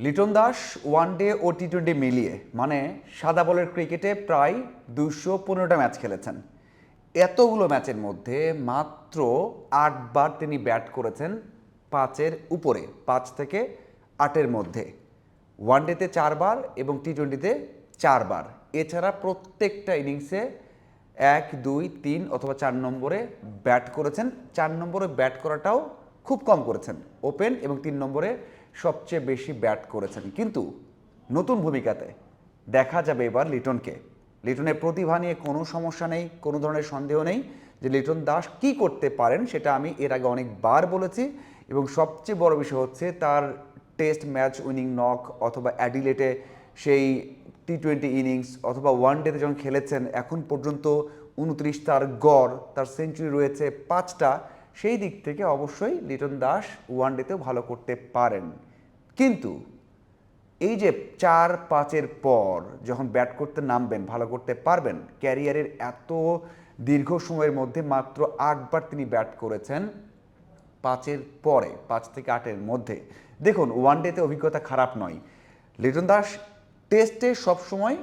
Liton Das one day ও টি-20 মিলিয়ে মানে সাদা বলের ক্রিকেটে প্রায় 215টা ম্যাচ খেলেছেন। এতগুলো ম্যাচের মধ্যে মাত্র 8বার তিনি ব্যাট করেছেন 5-এর উপরে, 5 থেকে 8-এর মধ্যে। ওয়ানডেতে 4বার এবং টি-20তে 4বার। এছাড়া প্রত্যেকটা ইনিংসে 1, 2, 3 অথবা 4 নম্বরে ব্যাট করেছেন। 4 নম্বরে ব্যাট করাটাও খুব কম করেছেন, ওপেন, এবং 3 নম্বরে সবচেয়ে বেশি ব্যাট করেছেন। কিন্তু নতুন ভূমিকাতে দেখা যাবে এবার লিটনকে। লিটনের প্রতিভা নিয়ে কোনো সমস্যা নেই, কোনো ধরনের সন্দেহ নেই যে লিটন দাস কি করতে পারেন, সেটা আমি এর আগে অনেকবার বলেছি। এবং সবচেয়ে বড় বিষয় হচ্ছে তার টেস্ট ম্যাচ উইনিং নক অথবা অ্যাডিলেটে সেই টি-20 ইনিংস অথবা ওয়ানডেতে যখন খেলেছেন, এখন পর্যন্ত 29 তার গড়, তার সেঞ্চুরি রয়েছে 5টা। সেই দিক থেকে অবশ্যই লিটন দাস ওয়ানডেতেও ভালো করতে পারেন। কিন্তু এই যে 4-5-এর পর যখন ব্যাট করতে নামবেন, ভালো করতে পারবেন। ক্যারিয়ারের এত দীর্ঘ সময়ের মধ্যে মাত্র 8বার তিনি ব্যাট করেছেন 5-এর পরে, 5 থেকে 8-এর মধ্যে। দেখুন, ওয়ানডেতে অভিজ্ঞতা খারাপ নয়। লিটন দাস টেস্টে সবসময়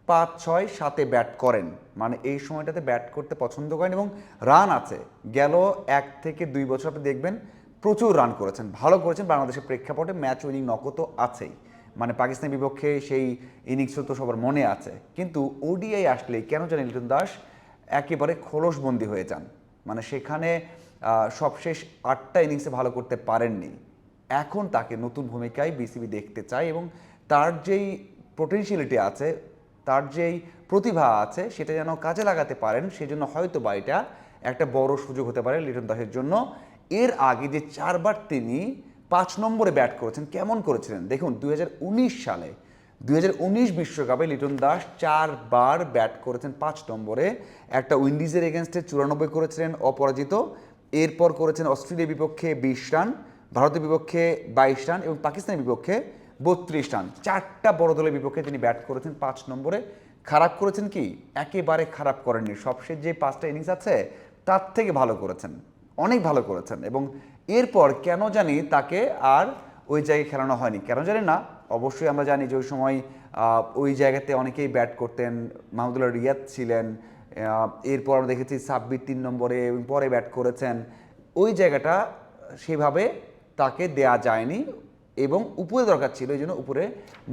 5, 6, 7-এ ব্যাট করেন, মানে এই সময়টাতে ব্যাট করতে পছন্দ করেন এবং রান আছে। গেল 1 থেকে 2 বছর আপনি দেখবেন প্রচুর রান করেছেন, ভালো করেছেন। বাংলাদেশের প্রেক্ষাপটে ম্যাচ উইনিং নকও তো আছেই, মানে পাকিস্তানের বিপক্ষে সেই ইনিংসও তো সবার মনে আছে। কিন্তু ওডিআই আসলেই কেন জানি লিটন দাস একেবারে খোলসবন্দি হয়ে যান, মানে সেখানে সবশেষ 8টা ইনিংসে ভালো করতে পারেননি। এখন তাকে নতুন ভূমিকায় বিসিবি দেখতে চায় এবং তার যেই পোটেনশিয়ালিটি আছে, তার যেই প্রতিভা আছে, সেটা যেন কাজে লাগাতে পারেন। সেজন্য হয়তো বা এটা একটা বড় সুযোগ হতে পারে লিটন দাসের জন্য। এর আগে যে 4বার তিনি 5 নম্বরে ব্যাট করেছেন, কেমন করেছিলেন দেখুন। 2019 সালে 2019 বিশ্বকাপে লিটন দাস 4বার ব্যাট করেছেন 5 নম্বরে। একটা উইন্ডিজের এগেনস্টে 94 করেছিলেন অপরাজিত, এরপর করেছেন অস্ট্রেলিয়ার বিপক্ষে 20 রান, ভারতের বিপক্ষে 22 রান এবং পাকিস্তানের বিপক্ষে 32 রান। 4টা বড় দলের বিপক্ষে তিনি ব্যাট করেছেন 5 নম্বরে। খারাপ করেছেন কি? একেবারে খারাপ করেননি। সবশেষ যে 5টা ইনিংস আছে তার থেকে ভালো করেছেন, অনেক ভালো করেছেন। এবং এরপর কেন জানি তাকে আর ওই জায়গায় খেলানো হয়নি, কেন জানি না। অবশ্যই আমরা জানি যে ওই সময় ওই জায়গাতে অনেকেই ব্যাট করতেন। মাহমুদুল্লাহ রিয়াদ ছিলেন, এরপর আমরা দেখেছি সাব্বির 3 নম্বরে এবং পরে ব্যাট করেছেন। ওই জায়গাটা সেভাবে তাকে দেয়া যায়নি এবং উপরে দরকার ছিল, এই জন্য উপরে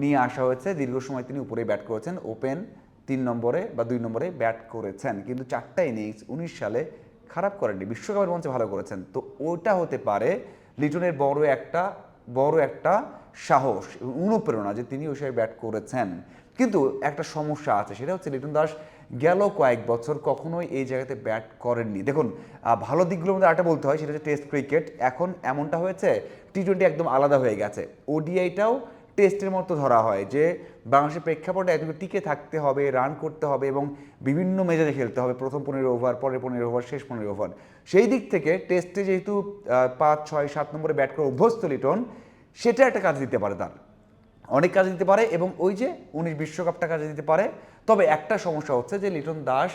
নিয়ে আসা হয়েছে। দীর্ঘ সময় তিনি উপরে ব্যাট করেছেন, ওপেন 3 নম্বরে বা 2 নম্বরে ব্যাট করেছেন। কিন্তু 4টা ইনিংস 19 সালে খারাপ করেননি, বিশ্বকাপের মঞ্চে ভালো করেছেন। তো ওটা হতে পারে লিটনের বড় একটা সাহস এবং অনুপ্রেরণা যে তিনি ওই সময় ব্যাট করেছেন। কিন্তু একটা সমস্যা আছে, সেটা হচ্ছে লিটন দাস গেল কয়েক বছর কখনোই এই জায়গাতে ব্যাট করেননি। দেখুন, ভালো দিকগুলোর মধ্যে একটা বলতে হয়, সেটা হচ্ছে টেস্ট ক্রিকেট এখন এমনটা হয়েছে, টি-20 একদম আলাদা হয়ে গেছে। ওডিআইটাও টেস্টের মতো ধরা হয় যে বাংলাদেশের প্রেক্ষাপটে একদম টিকে থাকতে হবে, রান করতে হবে এবং বিভিন্ন মেজাজে খেলতে হবে। প্রথম 15 ওভার, পরের 15 ওভার, শেষ 15 ওভার। সেই দিক থেকে টেস্টে যেহেতু 5, 6, 7 নম্বরে ব্যাট করে অভ্যস্ত লিটন, সেটা একটা কাজ দিতে পারে, তার অনেক কাজ দিতে পারে এবং ওই যে 19 বিশ্বকাপটা কাজে দিতে পারে। তবে একটা সমস্যা হচ্ছে যে লিটন দাস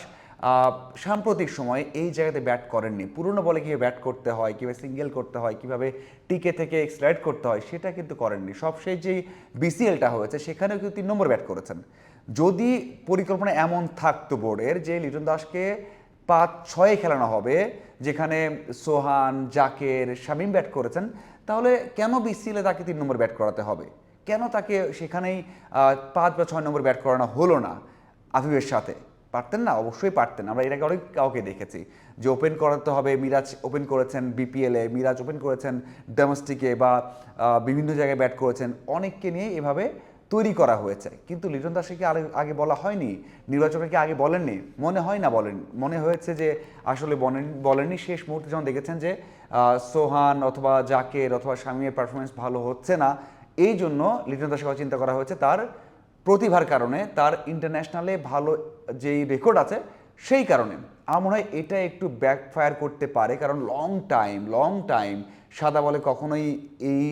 সাম্প্রতিক সময়ে এই জায়গাতে ব্যাট করেননি। পুরনো বলে কীভাবে ব্যাট করতে হয়, কীভাবে সিঙ্গেল করতে হয়, কীভাবে টিকে থেকে স্লাইড করতে হয়, সেটা কিন্তু করেননি। সবশেষ যেই বিসিএলটা হয়েছে সেখানেও কিন্তু 3 নম্বর ব্যাট করেছেন। যদি পরিকল্পনা এমন থাকতো বোর্ডের যে লিটন দাসকে 5-6-এ খেলানো হবে, যেখানে সোহান, জাকের, শামীম ব্যাট করেছেন, তাহলে কেন বিসিএলে তাকে 3 নম্বর ব্যাট করাতে হবে? কেন তাকে সেখানেই 5 বা 6 নম্বর ব্যাট করানো হলো না আফিফের সাথে? পারতেন না? অবশ্যই পারতেন। আমরা এর আগে অনেক কাউকে দেখেছি যে ওপেন করাতে হবে। মিরাজ ওপেন করেছেন বিপিএলে, মিরাজ ওপেন করেছেন ডোমেস্টিকে, বা বিভিন্ন জায়গায় ব্যাট করেছেন। অনেককে নিয়ে এভাবে তৈরি করা হয়েছে। কিন্তু লিটন দাসকে কি আগে বলা হয়নি? নির্বাচনে কি আগে বলেননি? মনে হয় না বলেন, মনে হয়েছে যে আসলে বলেননি। শেষ মুহূর্তে যখন দেখেছেন যে সোহান অথবা জাকের অথবা শামীমের পারফরমেন্স ভালো হচ্ছে না, এই জন্য লিটন দাসের কথা চিন্তা করা হয়েছে তার প্রতিভার কারণে, তার ইন্টারন্যাশনালে ভালো যেই রেকর্ড আছে সেই কারণে। আমার মনে হয় এটা একটু ব্যাকফায়ার করতে পারে, কারণ লং টাইম সাদা বলে কখনোই এই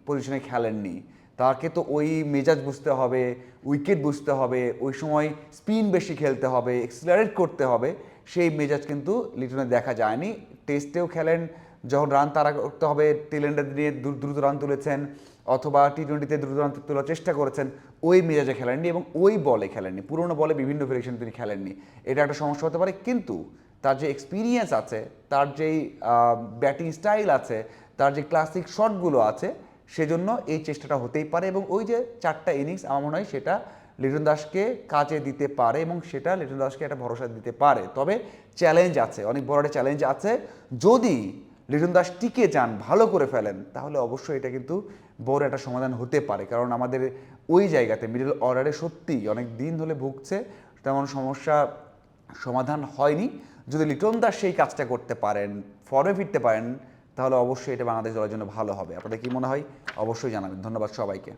পজিশনে খেলেননি। তাকে তো ওই মেজাজ বুঝতে হবে, উইকেট বুঝতে হবে, ওই সময় স্পিন বেশি খেলতে হবে, এক্সিলারেট করতে হবে। সেই মেজাজ কিন্তু লিটনে দেখা যায়নি। টেস্টেও খেলেন, যখন রান তাড়া করতে হবে টেল এন্ডার দিয়ে দ্রুত রান তুলেছেন। অথবা টি-20-তে দ্রুতান্ত তোলার চেষ্টা করেছেন, ওই মেজাজে খেলেননি এবং ওই বলে খেলেননি, পুরোনো বলে বিভিন্ন ভেরিয়েশন তিনি খেলেননি। এটা একটা সমস্যা হতে পারে, কিন্তু তার যে এক্সপিরিয়েন্স আছে, তার যেই ব্যাটিং স্টাইল আছে, তার যে ক্লাসিক শটগুলো আছে, সেজন্য এই চেষ্টাটা হতেই পারে। এবং ওই যে 4টা ইনিংস আমার মনে হয় সেটা লিটন দাসকে কাজে দিতে পারে এবং সেটা লিটন দাসকে একটা ভরসা দিতে পারে। তবে চ্যালেঞ্জ আছে, অনেক বড় একটা চ্যালেঞ্জ আছে। যদি লিটন দাস টিকে যান, ভালো করে ফেলেন, তাহলে অবশ্যই এটা কিন্তু বড় একটা সমাধান হতে পারে। কারণ আমাদের ওই জায়গাতে মিডল অর্ডারে সত্যিই অনেক দিন ধরে ভুগছে, তেমন সমস্যা সমাধান হয়নি। যদি লিটন দাস সেই কাজটা করতে পারেন, ফর্মে ফিরতে পারেন, তাহলে অবশ্যই এটা বাংলাদেশ দলের জন্য ভালো হবে। আপনাদের কি মনে হয় অবশ্যই জানাবেন। ধন্যবাদ সবাইকে।